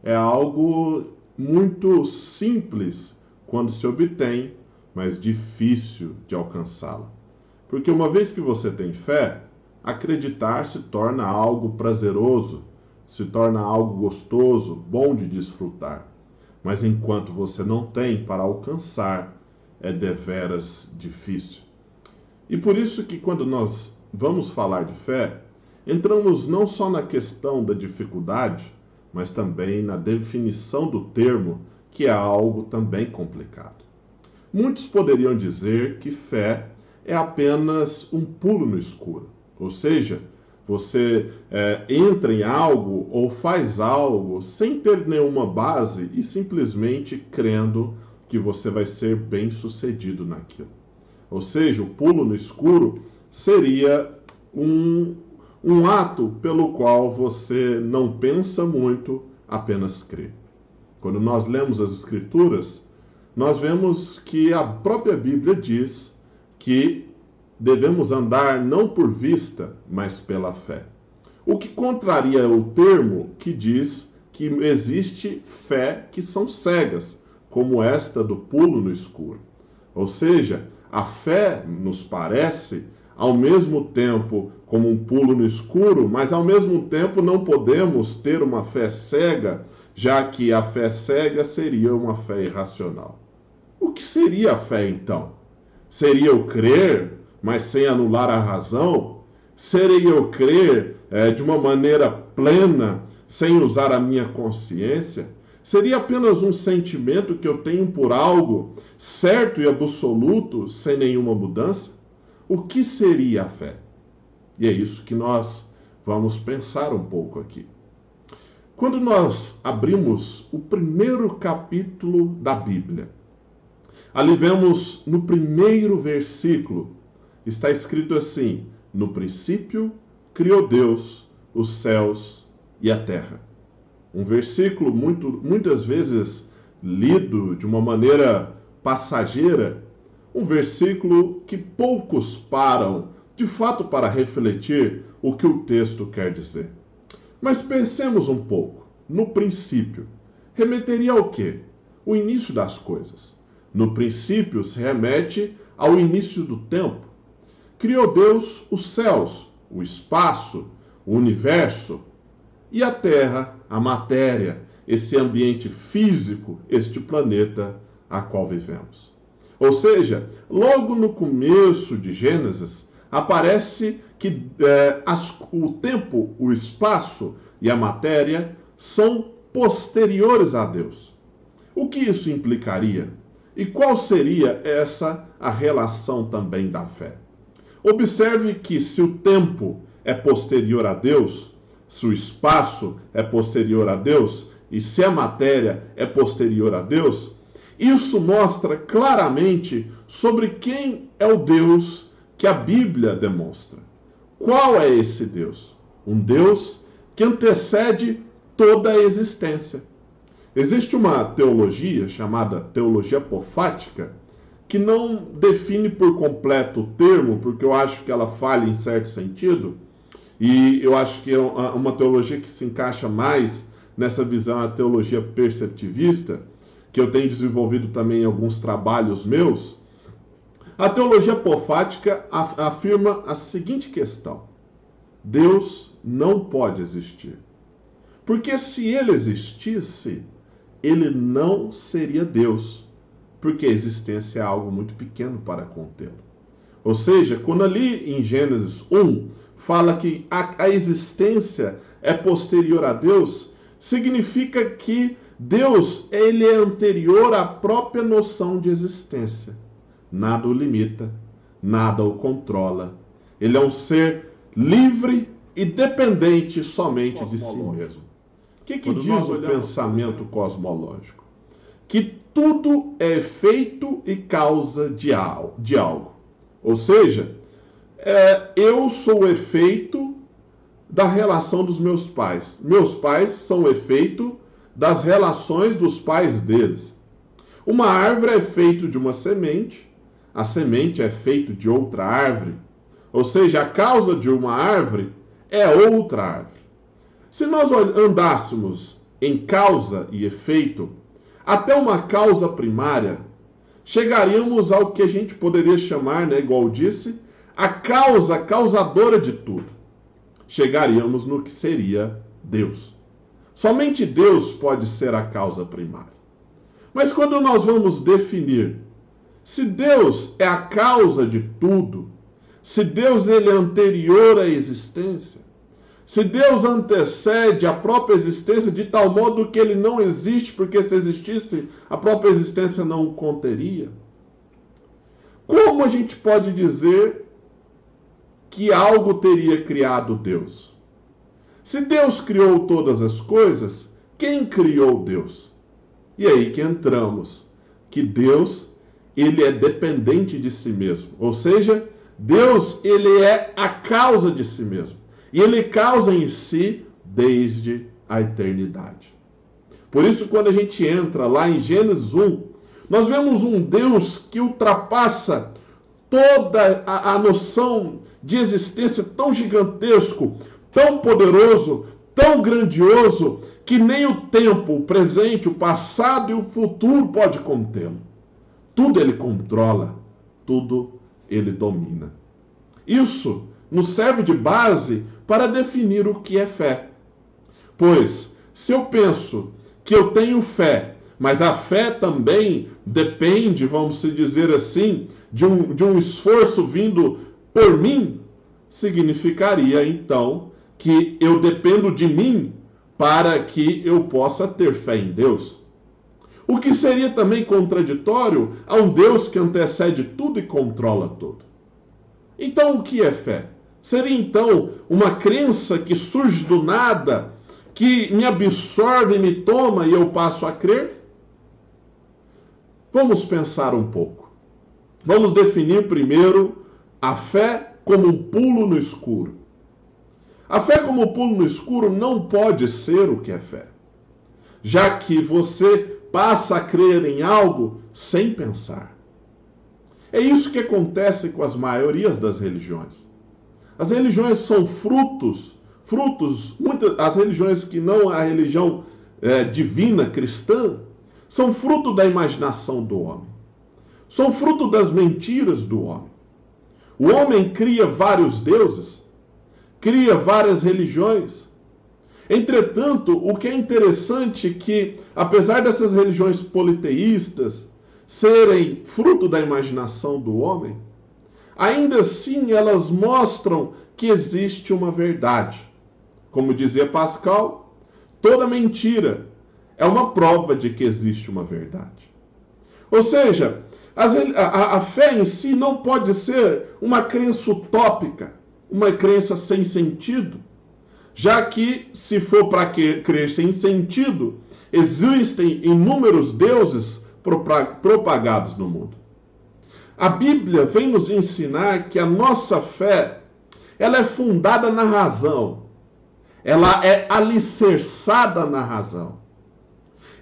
é algo muito simples quando se obtém, mas difícil de alcançá-la. Porque uma vez que você tem fé, acreditar se torna algo prazeroso, se torna algo gostoso, bom de desfrutar. Mas enquanto você não tem para alcançar, é deveras difícil. E por isso que quando nós vamos falar de fé, entramos não só na questão da dificuldade, mas também na definição do termo, que é algo também complicado. Muitos poderiam dizer que fé é apenas um pulo no escuro, ou seja, você entra em algo ou faz algo sem ter nenhuma base e simplesmente crendo que você vai ser bem sucedido naquilo. Ou seja, o pulo no escuro seria um ato pelo qual você não pensa muito, apenas crê. Quando nós lemos as Escrituras, nós vemos que a própria Bíblia diz que devemos andar não por vista, mas pela fé. O que contraria o termo que diz que existe fé que são cegas, como esta do pulo no escuro. Ou seja, a fé nos parece, ao mesmo tempo, como um pulo no escuro, mas ao mesmo tempo não podemos ter uma fé cega, já que a fé cega seria uma fé irracional. O que seria a fé então? Seria eu crer, mas sem anular a razão? Seria eu crer de uma maneira plena, sem usar a minha consciência? Seria apenas um sentimento que eu tenho por algo certo e absoluto, sem nenhuma mudança? O que seria a fé? E é isso que nós vamos pensar um pouco aqui. Quando nós abrimos o primeiro capítulo da Bíblia, ali vemos no primeiro versículo, está escrito assim: no princípio criou Deus os céus e a terra. Um versículo muitas vezes lido de uma maneira passageira, um versículo que poucos param, de fato, para refletir o que o texto quer dizer. Mas pensemos um pouco. No princípio, remeteria ao quê? O início das coisas. No princípio se remete ao início do tempo. Criou Deus os céus, o espaço, o universo, e a terra, a matéria, esse ambiente físico, este planeta a qual vivemos. Ou seja, logo no começo de Gênesis, aparece que o tempo, o espaço e a matéria são posteriores a Deus. O que isso implicaria? E qual seria a relação também da fé? Observe que se o tempo é posterior a Deus, se o espaço é posterior a Deus e se a matéria é posterior a Deus, isso mostra claramente sobre quem é o Deus que a Bíblia demonstra. Qual é esse Deus? Um Deus que antecede toda a existência. Existe uma teologia chamada teologia apofática que não define por completo o termo, porque eu acho que ela falha em certo sentido, e eu acho que é uma teologia que se encaixa mais nessa visão, a teologia perceptivista, que eu tenho desenvolvido também em alguns trabalhos meus. A teologia apofática afirma a seguinte questão: Deus não pode existir. Porque se ele existisse, ele não seria Deus, porque a existência é algo muito pequeno para contê-lo. Ou seja, quando ali em Gênesis 1 fala que a existência é posterior a Deus, significa que Deus ele é anterior à própria noção de existência. Nada o limita, nada o controla. Ele é um ser livre e dependente somente de si mesmo. O que diz o pensamento cosmológico? Que tudo é efeito e causa de algo. Ou seja, eu sou o efeito da relação dos meus pais. Meus pais são o efeito das relações dos pais deles. Uma árvore é feita de uma semente, a semente é feita de outra árvore. Ou seja, a causa de uma árvore é outra árvore. Se nós andássemos em causa e efeito, até uma causa primária, chegaríamos ao que a gente poderia chamar, igual disse, a causa causadora de tudo. Chegaríamos no que seria Deus. Somente Deus pode ser a causa primária. Mas quando nós vamos definir se Deus é a causa de tudo, se Deus ele é anterior à existência, se Deus antecede a própria existência de tal modo que ele não existe, porque se existisse, a própria existência não o conteria, como a gente pode dizer que algo teria criado Deus? Se Deus criou todas as coisas, quem criou Deus? E aí que entramos, que Deus, ele é dependente de si mesmo. Ou seja, Deus, ele é a causa de si mesmo. E ele causa em si desde a eternidade. Por isso, quando a gente entra lá em Gênesis 1, nós vemos um Deus que ultrapassa toda a noção de existência tão gigantesco, tão poderoso, tão grandioso, que nem o tempo, o presente, o passado e o futuro pode contê-lo. Tudo ele controla, tudo ele domina. Isso nos serve de base para definir o que é fé. Pois, se eu penso que eu tenho fé, mas a fé também depende, vamos dizer assim, de um esforço vindo por mim, significaria então que eu dependo de mim para que eu possa ter fé em Deus. O que seria também contraditório a um Deus que antecede tudo e controla tudo. Então, o que é fé? Seria então uma crença que surge do nada, que me absorve, me toma e eu passo a crer? Vamos pensar um pouco. Vamos definir primeiro a fé como um pulo no escuro. A fé como pulo no escuro não pode ser o que é fé, já que você passa a crer em algo sem pensar. É isso que acontece com as maiorias das religiões. As religiões são frutos, as religiões que não a religião divina cristã, são fruto da imaginação do homem. São fruto das mentiras do homem. O homem cria vários deuses, cria várias religiões. Entretanto, o que é interessante é que, apesar dessas religiões politeístas serem fruto da imaginação do homem, ainda assim elas mostram que existe uma verdade. Como dizia Pascal, toda mentira é uma prova de que existe uma verdade. Ou seja, a fé em si não pode ser uma crença utópica, uma crença sem sentido, já que, se for para crer sem sentido, existem inúmeros deuses propagados no mundo. A Bíblia vem nos ensinar que a nossa fé, ela é fundada na razão, ela é alicerçada na razão.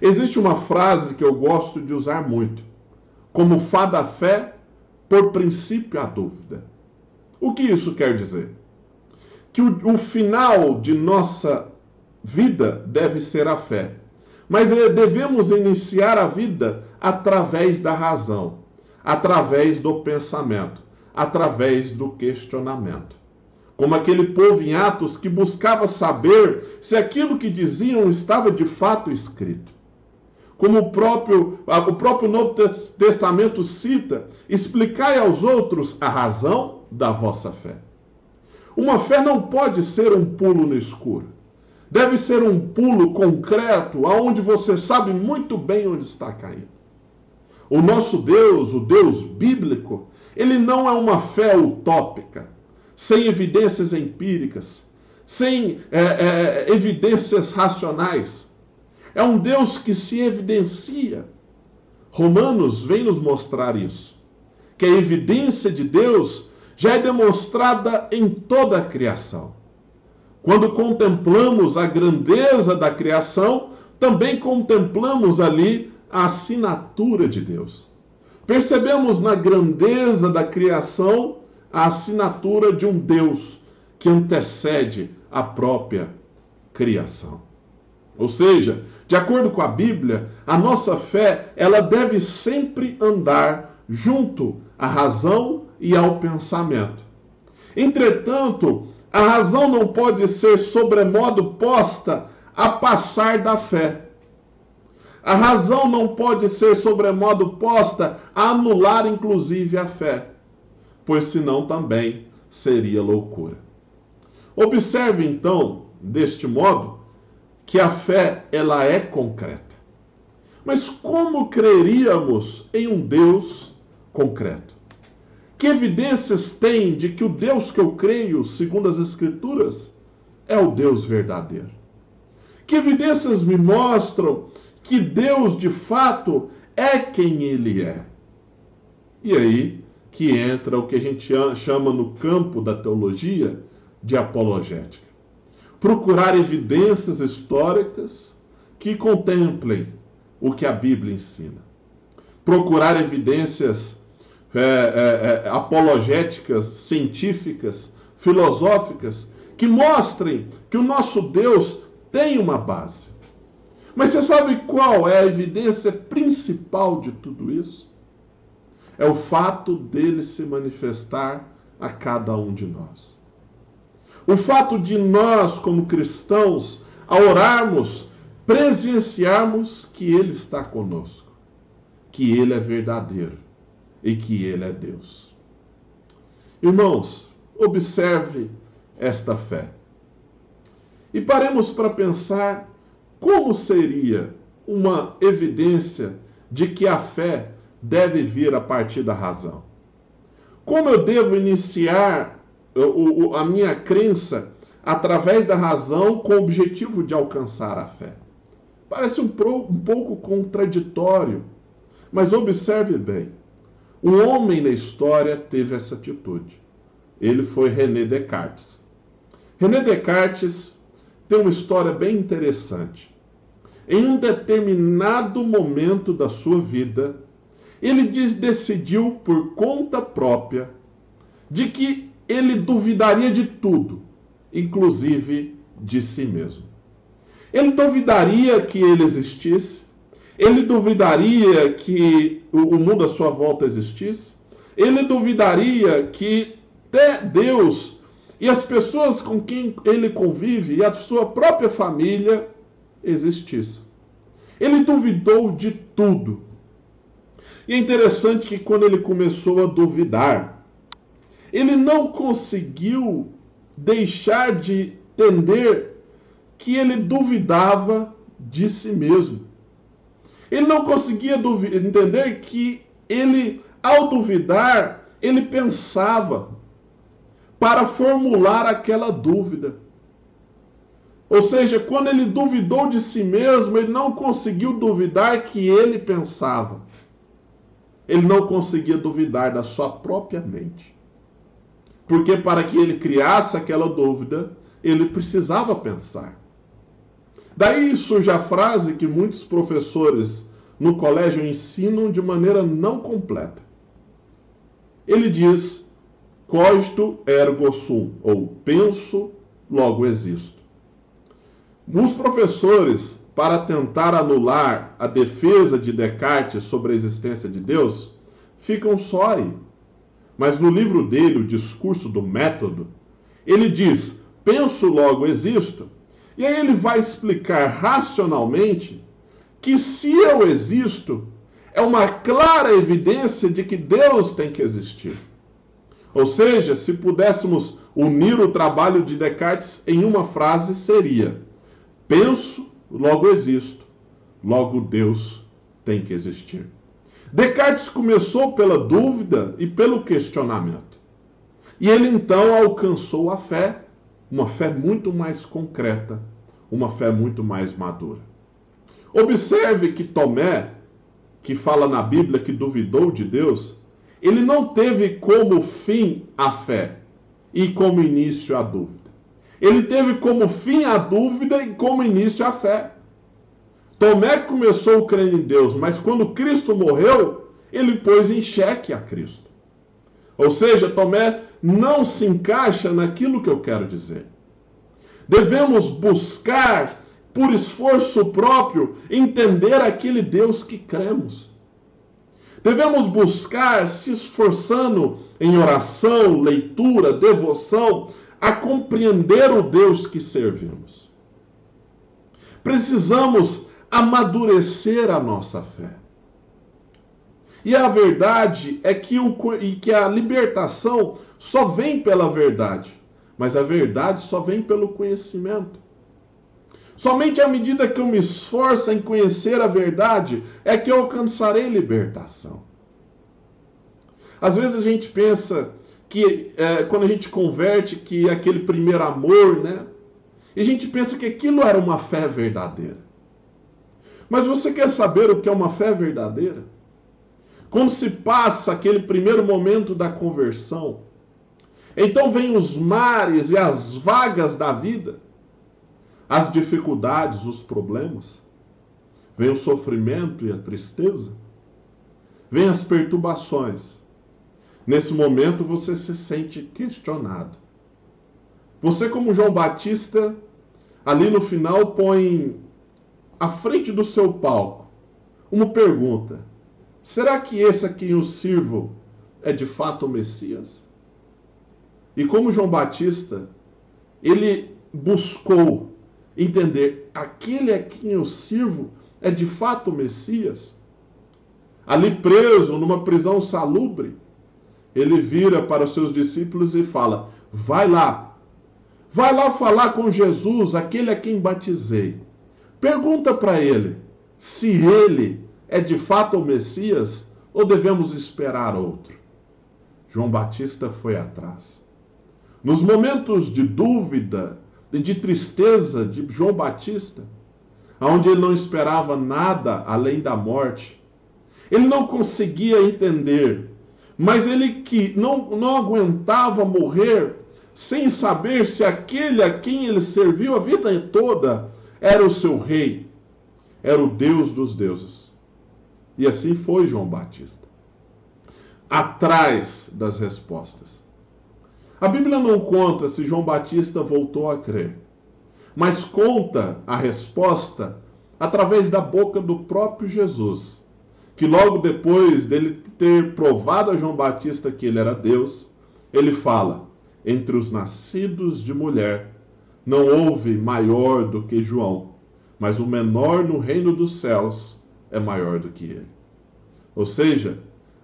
Existe uma frase que eu gosto de usar muito, como fá da fé, por princípio a dúvida. O que isso quer dizer? Que o final de nossa vida deve ser a fé. Mas devemos iniciar a vida através da razão, através do pensamento, através do questionamento. Como aquele povo em Atos que buscava saber se aquilo que diziam estava de fato escrito. Como o próprio Novo Testamento cita, explicai aos outros a razão da vossa fé. Uma fé não pode ser um pulo no escuro. Deve ser um pulo concreto, aonde você sabe muito bem onde está caindo. O nosso Deus, o Deus bíblico, ele não é uma fé utópica, sem evidências empíricas, sem evidências racionais. É um Deus que se evidencia. Romanos vem nos mostrar isso, que a evidência de Deus já é demonstrada em toda a criação. Quando contemplamos a grandeza da criação, também contemplamos ali a assinatura de Deus. Percebemos na grandeza da criação a assinatura de um Deus que antecede a própria criação. Ou seja, de acordo com a Bíblia, a nossa fé, ela deve sempre andar junto à razão e ao pensamento. Entretanto, a razão não pode ser sobremodo posta a passar da fé. A razão não pode ser sobremodo posta a anular inclusive a fé, pois senão também seria loucura. Observe então, deste modo, que a fé ela é concreta. Mas como creríamos em um Deus concreto? Que evidências tem de que o Deus que eu creio, segundo as Escrituras, é o Deus verdadeiro? Que evidências me mostram que Deus, de fato, é quem Ele é? E aí que entra o que a gente chama no campo da teologia de apologética. Procurar evidências históricas que contemplem o que a Bíblia ensina. Procurar evidências apologéticas, científicas, filosóficas, que mostrem que o nosso Deus tem uma base. Mas você sabe qual é a evidência principal de tudo isso? É o fato dele se manifestar a cada um de nós. O fato de nós, como cristãos, ao orarmos, presenciarmos que ele está conosco, que ele é verdadeiro e que ele é Deus. Irmãos, observe esta fé. E paremos para pensar como seria uma evidência de que a fé deve vir a partir da razão. Como eu devo iniciar a minha crença através da razão com o objetivo de alcançar a fé? Parece um pouco contraditório, mas observe bem. Um homem na história teve essa atitude. Ele foi René Descartes. René Descartes tem uma história bem interessante. Em um determinado momento da sua vida, ele decidiu por conta própria de que ele duvidaria de tudo, inclusive de si mesmo. Ele duvidaria que ele existisse, ele duvidaria que o mundo à sua volta existisse, ele duvidaria que Deus e as pessoas com quem ele convive e a sua própria família existissem. Ele duvidou de tudo. E é interessante que quando ele começou a duvidar, ele não conseguiu deixar de entender que ele duvidava de si mesmo. Ele não conseguia entender que ele, ao duvidar, ele pensava para formular aquela dúvida. Ou seja, quando ele duvidou de si mesmo, ele não conseguiu duvidar que ele pensava. Ele não conseguia duvidar da sua própria mente. Porque para que ele criasse aquela dúvida, ele precisava pensar. Daí surge a frase que muitos professores no colégio ensinam de maneira não completa. Ele diz, cogito ergo sum, ou penso, logo existo. Os professores, para tentar anular a defesa de Descartes sobre a existência de Deus, ficam só aí. Mas no livro dele, O Discurso do Método, ele diz, penso, logo existo, e aí ele vai explicar racionalmente que se eu existo, é uma clara evidência de que Deus tem que existir. Ou seja, se pudéssemos unir o trabalho de Descartes em uma frase, seria: penso, logo existo, logo Deus tem que existir. Descartes começou pela dúvida e pelo questionamento. E ele então alcançou a fé, uma fé muito mais concreta, uma fé muito mais madura. Observe que Tomé, que fala na Bíblia que duvidou de Deus, ele não teve como fim a fé e como início a dúvida. Ele teve como fim a dúvida e como início a fé. Tomé começou crendo em Deus, mas quando Cristo morreu, ele pôs em xeque a Cristo. Ou seja, Tomé não se encaixa naquilo que eu quero dizer. Devemos buscar por esforço próprio, entender aquele Deus que cremos. Devemos buscar, se esforçando em oração, leitura, devoção, a compreender o Deus que servimos. Precisamos amadurecer a nossa fé. E a verdade é que a libertação só vem pela verdade, mas a verdade só vem pelo conhecimento. Somente à medida que eu me esforço em conhecer a verdade é que eu alcançarei libertação. Às vezes a gente pensa que quando a gente converte, que é aquele primeiro amor, né? E a gente pensa que aquilo era uma fé verdadeira. Mas você quer saber o que é uma fé verdadeira? Quando se passa aquele primeiro momento da conversão, então vêm os mares e as vagas da vida, as dificuldades, os problemas, vem o sofrimento e a tristeza, vem as perturbações. Nesse momento você se sente questionado. Você, como João Batista, ali no final põe à frente do seu palco uma pergunta: será que esse a quem eu sirvo é de fato o Messias? E como João Batista, ele buscou entender: aquele a quem eu sirvo é de fato o Messias? Ali preso numa prisão salubre, ele vira para os seus discípulos e fala: vai lá falar com Jesus, aquele a quem batizei. Pergunta para ele se ele é de fato o Messias ou devemos esperar outro. João Batista foi atrás. Nos momentos de dúvida e de tristeza de João Batista, onde ele não esperava nada além da morte, ele não conseguia entender, mas ele que não aguentava morrer sem saber se aquele a quem ele serviu a vida toda era o seu rei, era o Deus dos deuses. E assim foi João Batista, atrás das respostas. A Bíblia não conta se João Batista voltou a crer, mas conta a resposta através da boca do próprio Jesus, que logo depois dele ter provado a João Batista que ele era Deus, ele fala: entre os nascidos de mulher não houve maior do que João, mas o menor no reino dos céus é maior do que ele. Ou seja,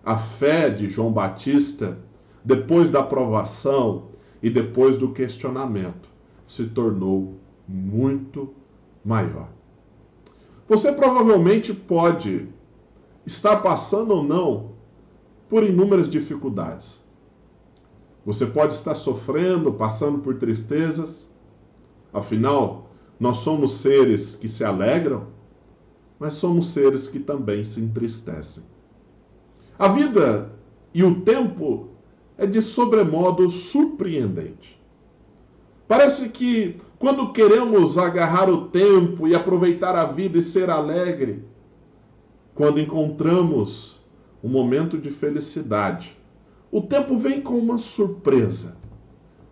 a fé de João Batista, depois da provação e depois do questionamento, se tornou muito maior. Você provavelmente pode estar passando ou não por inúmeras dificuldades. Você pode estar sofrendo, passando por tristezas. Afinal, nós somos seres que se alegram, mas somos seres que também se entristecem. A vida e o tempo é de sobremodo surpreendente. Parece que quando queremos agarrar o tempo e aproveitar a vida e ser alegre, quando encontramos um momento de felicidade, o tempo vem com uma surpresa,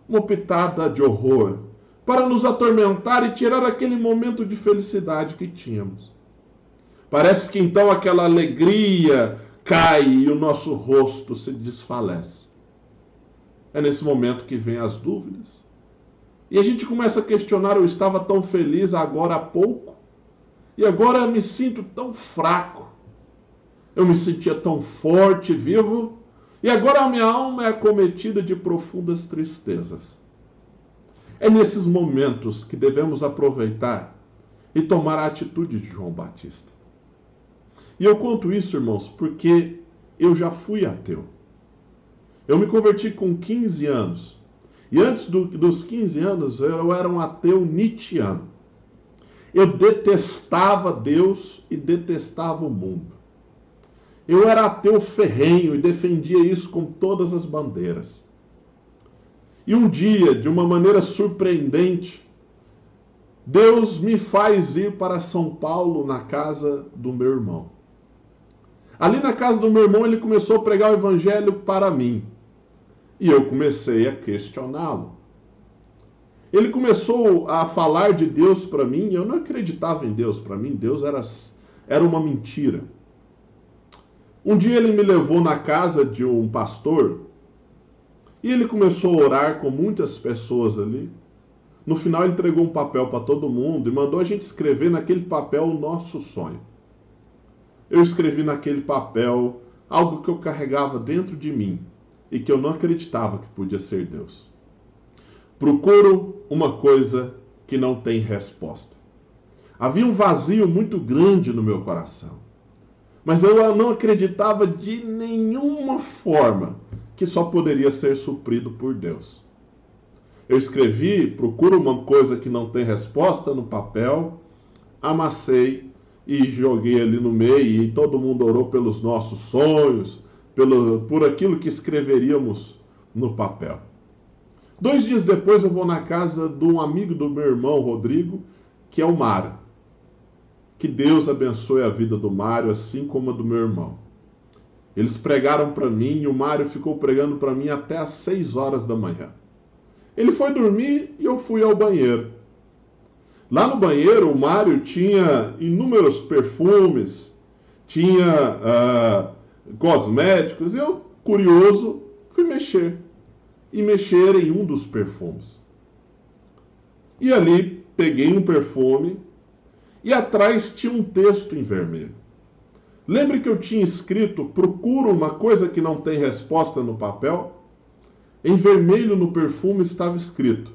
uma pitada de horror, para nos atormentar e tirar aquele momento de felicidade que tínhamos. Parece que então aquela alegria cai e o nosso rosto se desfalece. É nesse momento que vem as dúvidas. E a gente começa a questionar: eu estava tão feliz agora há pouco, e agora eu me sinto tão fraco. Eu me sentia tão forte, vivo, e agora a minha alma é acometida de profundas tristezas. É nesses momentos que devemos aproveitar e tomar a atitude de João Batista. E eu conto isso, irmãos, porque eu já fui ateu. Eu me converti com 15 anos. E antes dos 15 anos, eu era um ateu nietzschiano. Eu detestava Deus e detestava o mundo. Eu era ateu ferrenho e defendia isso com todas as bandeiras. E um dia, de uma maneira surpreendente, Deus me faz ir para São Paulo na casa do meu irmão. Ali na casa do meu irmão, ele começou a pregar o evangelho para mim. E eu comecei a questioná-lo. Ele começou a falar de Deus para mim, eu não acreditava em Deus. Para mim, Deus era uma mentira. Um dia ele me levou na casa de um pastor e ele começou a orar com muitas pessoas ali. No final ele entregou um papel para todo mundo e mandou a gente escrever naquele papel o nosso sonho. Eu escrevi naquele papel algo que eu carregava dentro de mim e que eu não acreditava que podia ser Deus. Procuro uma coisa que não tem resposta. Havia um vazio muito grande no meu coração, mas eu não acreditava de nenhuma forma que só poderia ser suprido por Deus. Eu escrevi, procuro uma coisa que não tem resposta no papel, amassei e joguei ali no meio, e todo mundo orou pelos nossos sonhos, por aquilo que escreveríamos no papel. 2 dias depois eu vou na casa de um amigo do meu irmão, Rodrigo, que é o Mário. Que Deus abençoe a vida do Mário, assim como a do meu irmão. Eles pregaram para mim e o Mário ficou pregando para mim até às 6 horas da manhã. Ele foi dormir e eu fui ao banheiro. Lá no banheiro, o Mário tinha inúmeros perfumes, tinha cosméticos, e eu, curioso, fui mexer. E mexer em um dos perfumes. E ali peguei um perfume e atrás tinha um texto em vermelho. Lembre que eu tinha escrito: procuro uma coisa que não tem resposta no papel? Em vermelho no perfume estava escrito: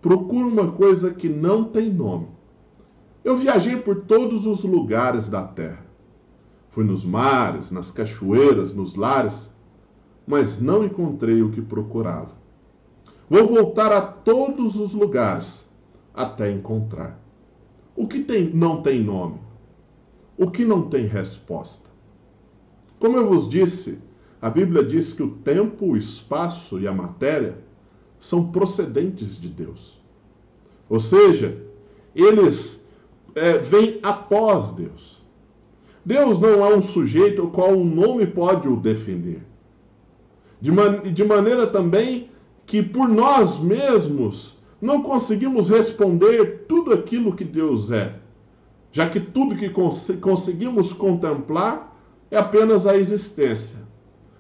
procuro uma coisa que não tem nome. Eu viajei por todos os lugares da terra. Fui nos mares, nas cachoeiras, nos lares, mas não encontrei o que procurava. Vou voltar a todos os lugares até encontrar. O que não tem nome? O que não tem resposta? Como eu vos disse, a Bíblia diz que o tempo, o espaço e a matéria são procedentes de Deus. Ou seja, eles vêm após Deus. Deus não é um sujeito ao qual um nome pode o definir. De maneira também que por nós mesmos não conseguimos responder tudo aquilo que Deus é, já que tudo que conseguimos contemplar é apenas a existência.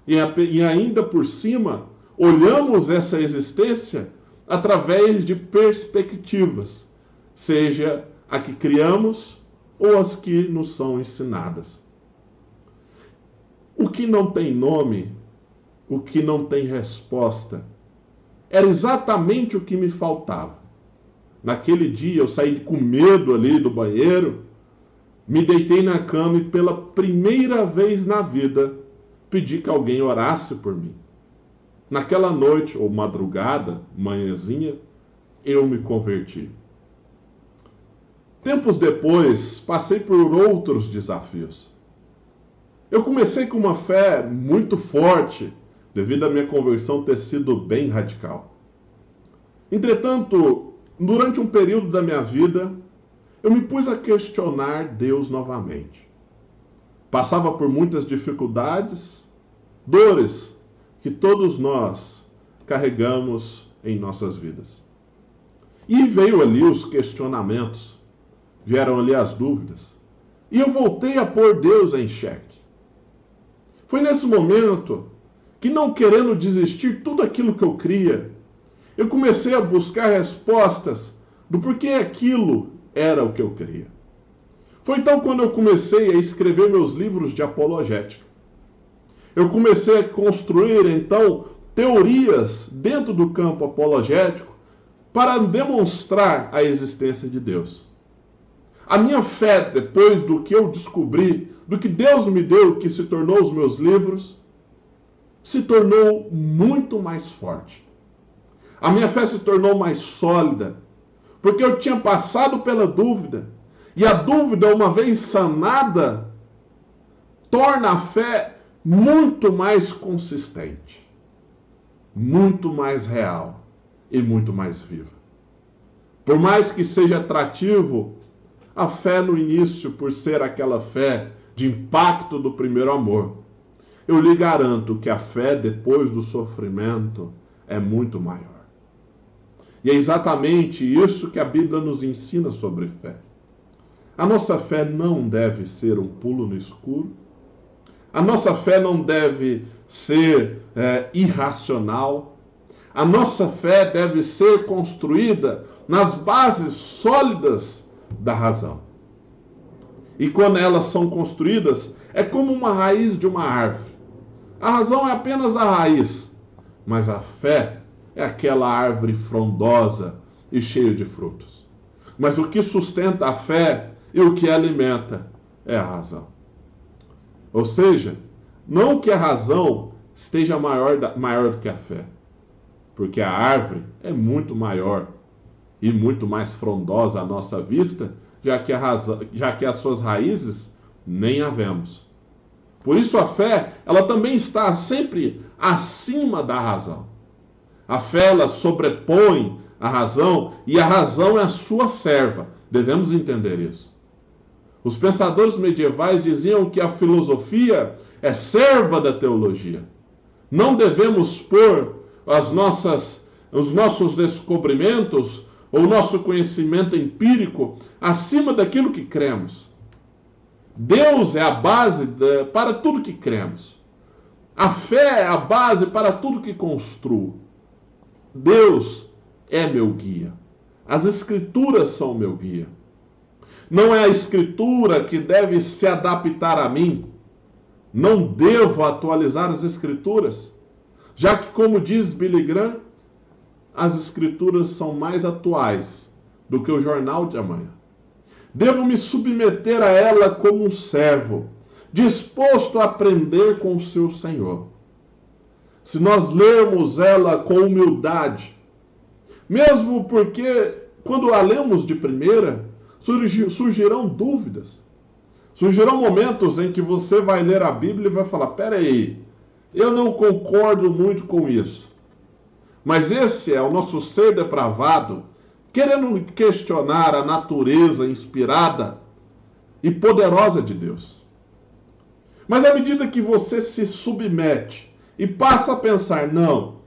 E ainda por cima, olhamos essa existência através de perspectivas, seja a que criamos ou as que nos são ensinadas. O que não tem nome, o que não tem resposta, era exatamente o que me faltava. Naquele dia eu saí com medo ali do banheiro, me deitei na cama e pela primeira vez na vida pedi que alguém orasse por mim. Naquela noite, ou madrugada, manhãzinha, eu me converti. Tempos depois, passei por outros desafios. Eu comecei com uma fé muito forte, devido à minha conversão ter sido bem radical. Entretanto, durante um período da minha vida, eu me pus a questionar Deus novamente. Passava por muitas dificuldades, dores que todos nós carregamos em nossas vidas. E veio ali os questionamentos, vieram ali as dúvidas, e eu voltei a pôr Deus em xeque. Foi nesse momento que, não querendo desistir tudo aquilo que eu cria, eu comecei a buscar respostas do porquê aquilo era o que eu cria. Foi então quando eu comecei a escrever meus livros de apologética. Eu comecei a construir, então, teorias dentro do campo apologético para demonstrar a existência de Deus. A minha fé, depois do que eu descobri, do que Deus me deu, que se tornou os meus livros, se tornou muito mais forte. A minha fé se tornou mais sólida, porque eu tinha passado pela dúvida, e a dúvida, uma vez sanada, torna a fé muito mais consistente, muito mais real e muito mais viva. Por mais que seja atrativo, a fé no início, por ser aquela fé de impacto do primeiro amor, eu lhe garanto que a fé depois do sofrimento é muito maior. E é exatamente isso que a Bíblia nos ensina sobre fé. A nossa fé não deve ser um pulo no escuro. A nossa fé não deve ser irracional. A nossa fé deve ser construída nas bases sólidas da razão. E quando elas são construídas, é como uma raiz de uma árvore. A razão é apenas a raiz, mas a fé é aquela árvore frondosa e cheia de frutos. Mas o que sustenta a fé e o que alimenta é a razão. Ou seja, não que a razão esteja maior do que a fé, porque a árvore é muito maior e muito mais frondosa à nossa vista, já que as suas raízes nem a vemos. Por isso a fé, ela também está sempre acima da razão. A fé, ela sobrepõe a razão e a razão é a sua serva. Devemos entender isso. Os pensadores medievais diziam que a filosofia é serva da teologia. Não devemos pôr os nossos descobrimentos ou o nosso conhecimento empírico acima daquilo que cremos. Deus é a base para tudo que cremos. A fé é a base para tudo que construo. Deus é meu guia. As Escrituras são meu guia. Não é a Escritura que deve se adaptar a mim. Não devo atualizar as Escrituras, já que, como diz Billy Graham, as Escrituras são mais atuais do que o jornal de amanhã. Devo me submeter a ela como um servo, disposto a aprender com o seu Senhor. Se nós lermos ela com humildade, mesmo porque quando a lemos de primeira, surgirão dúvidas. Surgirão momentos em que você vai ler a Bíblia e vai falar, peraí, eu não concordo muito com isso. Mas esse é o nosso ser depravado, querendo questionar a natureza inspirada e poderosa de Deus. Mas à medida que você se submete e passa a pensar, não,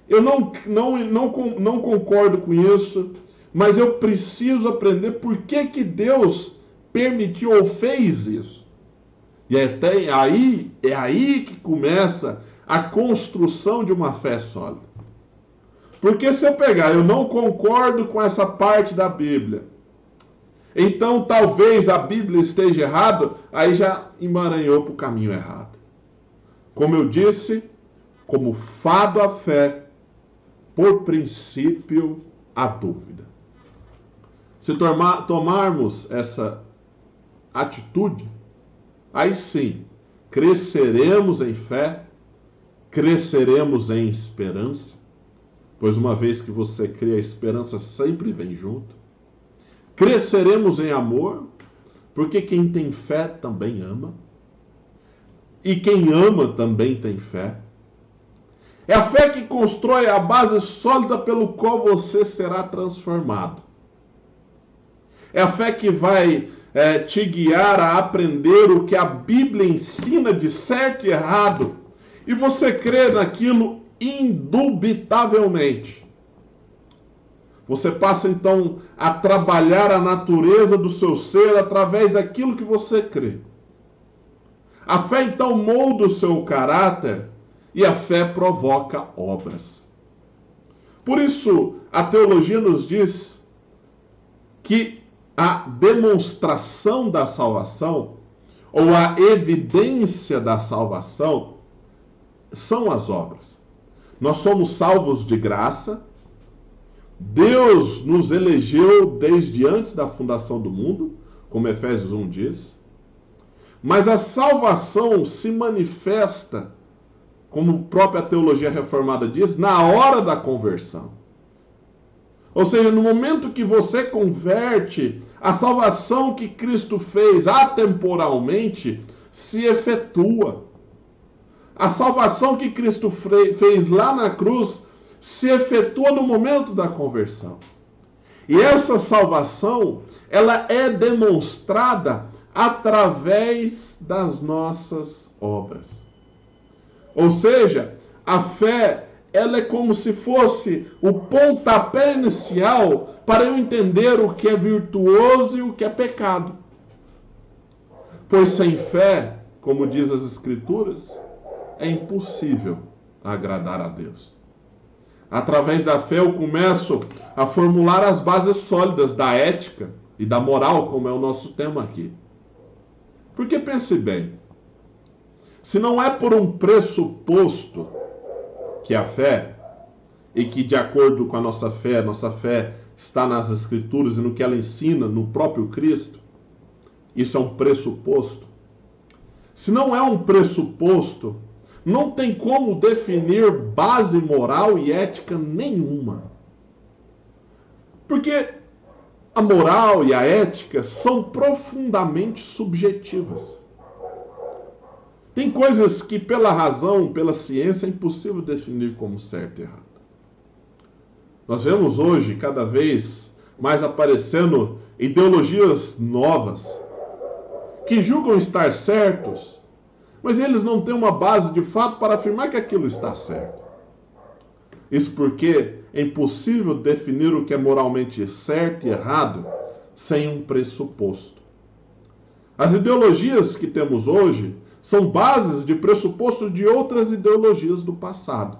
eu não concordo com isso, mas eu preciso aprender por que Deus permitiu ou fez isso. E é aí que começa a construção de uma fé sólida. Porque se eu pegar, eu não concordo com essa parte da Bíblia, então talvez a Bíblia esteja errada, aí já emaranhou para o caminho errado. Como eu disse, como fado à fé, por princípio a dúvida. Se tomarmos essa atitude, aí sim, cresceremos em fé, cresceremos em esperança, pois uma vez que você crê, a esperança sempre vem junto. Cresceremos em amor, porque quem tem fé também ama. E quem ama também tem fé. É a fé que constrói a base sólida pelo qual você será transformado. É a fé que vai te guiar a aprender o que a Bíblia ensina de certo e errado. E você crê naquilo indubitavelmente. Você passa então a trabalhar a natureza do seu ser através daquilo que você crê. A fé então molda o seu caráter e a fé provoca obras. Por isso, a teologia nos diz que a demonstração da salvação ou a evidência da salvação são as obras. Nós somos salvos de graça. Deus nos elegeu desde antes da fundação do mundo, como Efésios 1 diz. Mas a salvação se manifesta, como a própria teologia reformada diz, na hora da conversão. Ou seja, no momento que você converte, a salvação que Cristo fez atemporalmente se efetua. A salvação que Cristo fez lá na cruz se efetua no momento da conversão. E essa salvação, ela é demonstrada através das nossas obras. Ou seja, a fé ela é como se fosse o pontapé inicial para eu entender o que é virtuoso e o que é pecado. Pois sem fé, como diz as Escrituras, é impossível agradar a Deus. Através da fé eu começo a formular as bases sólidas da ética e da moral, como é o nosso tema aqui. Porque pense bem, se não é por um pressuposto que a fé, e que de acordo com a nossa fé está nas Escrituras e no que ela ensina no próprio Cristo, isso é um pressuposto. Se não é um pressuposto, não tem como definir base moral e ética nenhuma. Porque a moral e a ética são profundamente subjetivas. Tem coisas que pela razão, pela ciência, é impossível definir como certo e errado. Nós vemos hoje cada vez mais aparecendo ideologias novas que julgam estar certos, mas eles não têm uma base de fato para afirmar que aquilo está certo. Isso porque é impossível definir o que é moralmente certo e errado sem um pressuposto. As ideologias que temos hoje são bases de pressupostos de outras ideologias do passado.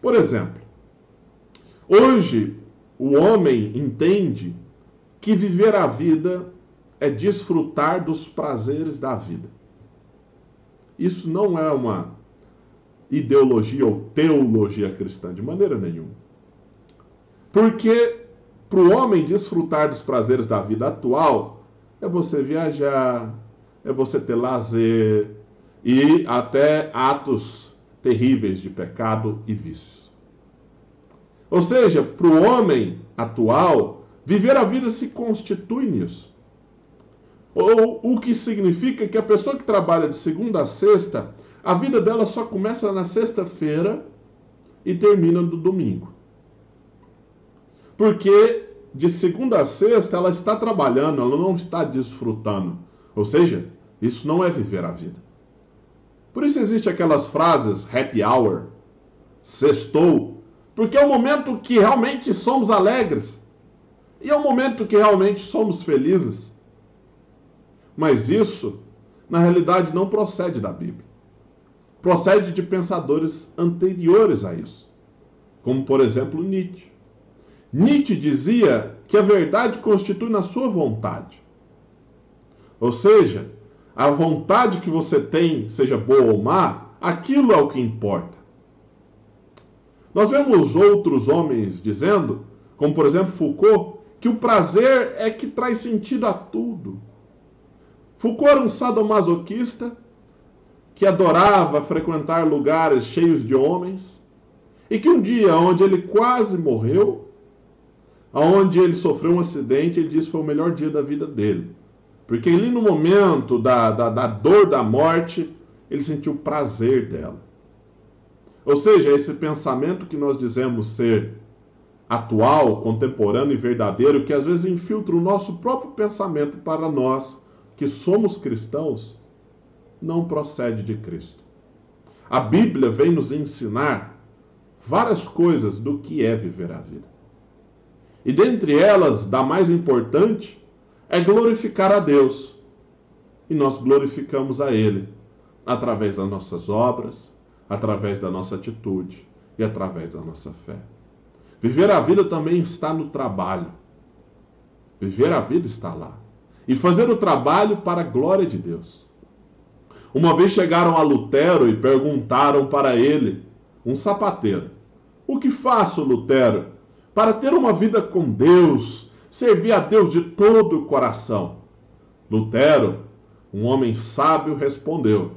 Por exemplo, hoje o homem entende que viver a vida é desfrutar dos prazeres da vida. Isso não é uma ideologia ou teologia cristã, de maneira nenhuma. Porque para o homem desfrutar dos prazeres da vida atual é você viajar, é você ter lazer e até atos terríveis de pecado e vícios. Ou seja, para o homem atual, viver a vida se constitui nisso. Ou o que significa que a pessoa que trabalha de segunda a sexta, a vida dela só começa na sexta-feira e termina no domingo. Porque de segunda a sexta ela está trabalhando, ela não está desfrutando. Ou seja, isso não é viver a vida. Por isso existem aquelas frases happy hour, sextou, porque é o momento que realmente somos alegres. E é o momento que realmente somos felizes. Mas isso, na realidade, não procede da Bíblia. Procede de pensadores anteriores a isso. Como, por exemplo, Nietzsche. Nietzsche dizia que a verdade constitui na sua vontade. Ou seja, a vontade que você tem, seja boa ou má, aquilo é o que importa. Nós vemos outros homens dizendo, como por exemplo Foucault, que o prazer é que traz sentido a tudo. Foucault era um sadomasoquista que adorava frequentar lugares cheios de homens e que um dia, onde ele quase morreu, onde ele sofreu um acidente, ele disse que foi o melhor dia da vida dele. Porque ali no momento da dor da morte, ele sentiu o prazer dela. Ou seja, esse pensamento que nós dizemos ser atual, contemporâneo e verdadeiro, que às vezes infiltra o nosso próprio pensamento para nós, que somos cristãos, não procede de Cristo. A Bíblia vem nos ensinar várias coisas do que é viver a vida. E dentre elas, da mais importante, é glorificar a Deus. E nós glorificamos a Ele através das nossas obras, através da nossa atitude e através da nossa fé. Viver a vida também está no trabalho. Viver a vida está lá. E fazer o trabalho para a glória de Deus. Uma vez chegaram a Lutero e perguntaram para ele, um sapateiro: o que faço, Lutero, para ter uma vida com Deus, servir a Deus de todo o coração? Lutero, um homem sábio, respondeu: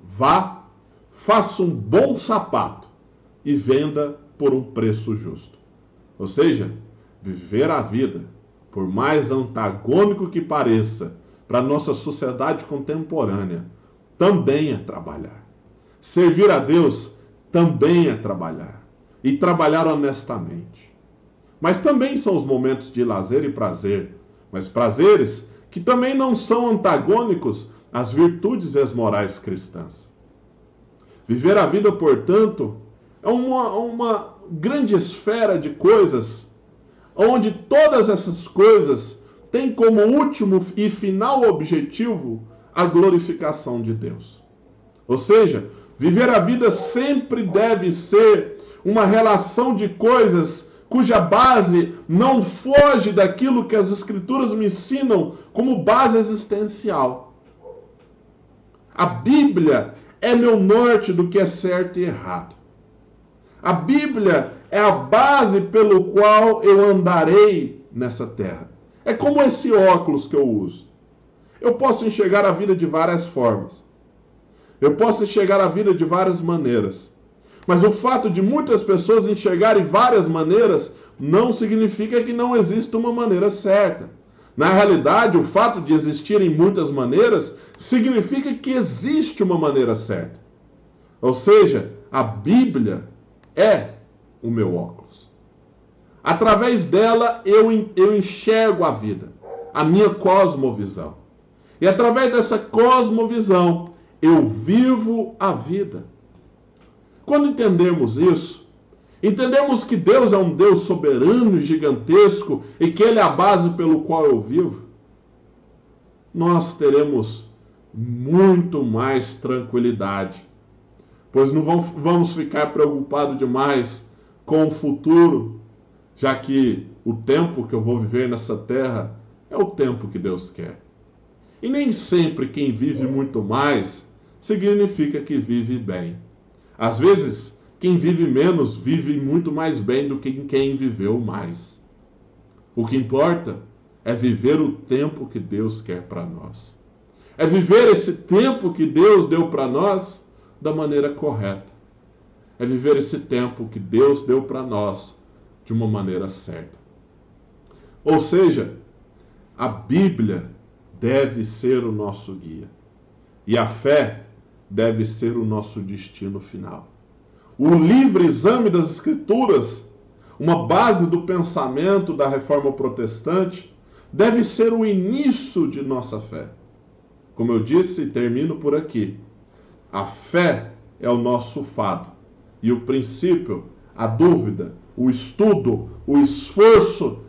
vá, faça um bom sapato e venda por um preço justo. Ou seja, viver a vida, por mais antagônico que pareça para a nossa sociedade contemporânea, também é trabalhar. Servir a Deus também é trabalhar. E trabalhar honestamente. Mas também são os momentos de lazer e prazer. Mas prazeres que também não são antagônicos às virtudes e às morais cristãs. Viver a vida, portanto, É uma grande esfera de coisas, onde todas essas coisas têm como último e final objetivo a glorificação de Deus. Ou seja, viver a vida sempre deve ser uma relação de coisas cuja base não foge daquilo que as Escrituras me ensinam como base existencial. A Bíblia é meu norte do que é certo e errado. A Bíblia é a base pelo qual eu andarei nessa terra. É como esse óculos que eu uso. Eu posso enxergar a vida de várias formas. Eu posso enxergar a vida de várias maneiras. Mas o fato de muitas pessoas enxergarem várias maneiras não significa que não exista uma maneira certa. Na realidade, o fato de existirem muitas maneiras significa que existe uma maneira certa. Ou seja, a Bíblia é o meu óculos. Através dela eu enxergo a vida, a minha cosmovisão. E através dessa cosmovisão eu vivo a vida. Quando entendemos isso, entendemos que Deus é um Deus soberano e gigantesco e que Ele é a base pelo qual eu vivo, nós teremos muito mais tranquilidade, pois não vamos ficar preocupados demais com o futuro, já que o tempo que eu vou viver nessa terra é o tempo que Deus quer. E nem sempre quem vive muito mais significa que vive bem. Às vezes, quem vive menos vive muito mais bem do que quem viveu mais. O que importa é viver o tempo que Deus quer para nós. É viver esse tempo que Deus deu para nós da maneira correta. É viver esse tempo que Deus deu para nós de uma maneira certa. Ou seja, a Bíblia deve ser o nosso guia. E a fé deve ser o nosso destino final. O livre exame das Escrituras, uma base do pensamento da Reforma Protestante, deve ser o início de nossa fé. Como eu disse e termino por aqui, a fé é o nosso fado. E o princípio, a dúvida, o estudo, o esforço